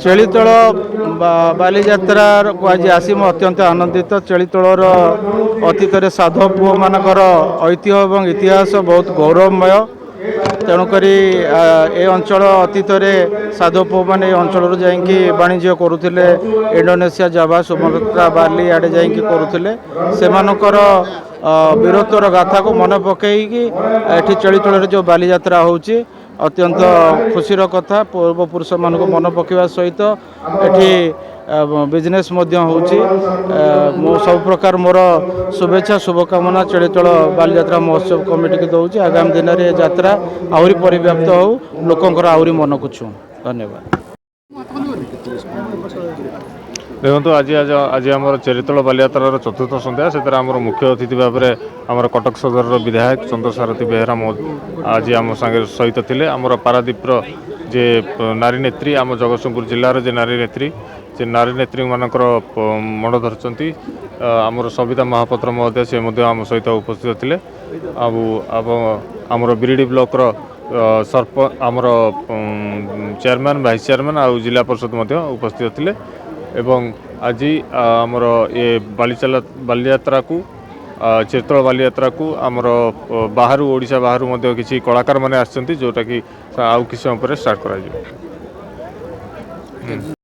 चेलीतोल बालीजात्रा को आज आसी मैं अत्यंत आनंदित। चेलीतोलर अतीत साधु पुओ मानकर ऐतिह्य और इतिहास बहुत गौरवमय। तेणुक ए अंचल अतीत साधु पुओ मैंने अंचल जाकि वाणिज्य करुले इंडोनेशिया जावा सुमात्रा बाली आड़े जाकि करुले से वीरत्वर गाथा को मन पकईकि एठी चेलीतोल जो बालीजात्रा होची अत्यंत खुशीर कथा। पूर्वपुरुष मान मन पकड़ा सहित एठी बिजनेस मो सब प्रकार मोर शुभेच्छा शुभकामना चेलीतोल बालीजात्रा महोत्सव कमिटी की दौर। आगामी दिन में यात्रा आहरी परिव्याप्त हो लोकंर आहरी मन को छू। धन्यवाद। देखो आज आज आज आम चेलीतोल बालीजात्रार चतुर्थ संध्या से मुख्य अतिथि भाव में आम कटक सदर विधायक चंद्रसारथी बेहेरा आज आम संगे सहित थे। आमर पारादीपर जे नारी नेत्री आम जगतसिंहपुर जिलार जे नारी नेत्री से नारी नेत्री मानकर मन धरती आमर सविता महापात्र महोदय से आम सहित उपस्थित थे। आमर बिरिडी ब्लॉक सरप आमर चेयरमैन वाइस चेयरमैन आ जिला परिषद उपस्थित थे। एवं आज आमर ये बालीजात्रा को चेलीतोल बालीजात्रा को आमर बाहर ओडिशा बाहर किसी कलाकार मैंने आसछन्ति जोटा कि आउ किसी समय स्टार्ट करा।